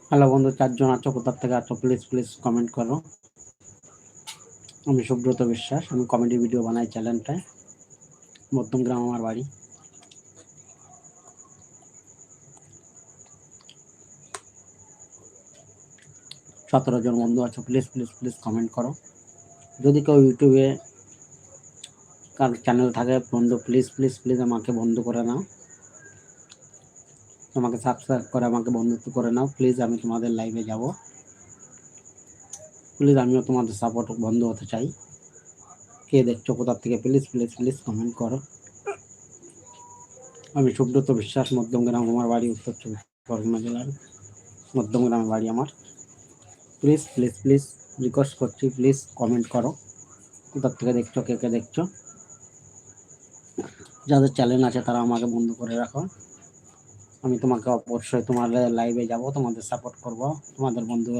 Hello বন্ধু, 4 জন আছো, কোথার থেকে আছো প্লিজ প্লিজ কমেন্ট করো। আমি সুব্রত বিশ্বাস, আমি কমেডি ভিডিও বানাই চ্যানেলটায়। মধ্যমগ্রাম আমার বাড়ি। সতেরো জন বন্ধু আছো, প্লিজ প্লিজ প্লিজ কমেন্ট করো। যদি কেউ ইউটিউবে কার চ্যানেল থাকে বন্ধু, প্লিজ প্লিজ প্লিজ আমাকে বন্ধু করে নাও, তোমাকে সাবস্ক্রাইব করে আমাকে বন্ধুত্ব করে নাও প্লিজ। আমি তোমাদের লাইভে যাব প্লিজ, আমিও তোমাদের সাপোর্ট বন্ধু হতে চাই। কে দেখছো কোথার থেকে প্লিজ প্লিজ প্লিজ কমেন্ট করো। আমি সুব্রত বিশ্বাস, মধ্যমগ্রাম আমার বাড়ি, উত্তর চব্বিশ পরগনা জেলার মধ্যমগ্রামে বাড়ি আমার। প্লিজ প্লিজ প্লিজ রিকোয়েস্ট করছি, প্লিজ কমেন্ট করো কোথার থেকে দেখছো, কে কে দেখছো। যাদের চ্যানেল আছে তারা আমাকে বন্ধু করে রাখো। আমি তোমাকে অবশ্যই তোমার লাইভে যাব, তোমাদের সাপোর্ট করব, তোমাদের বন্ধু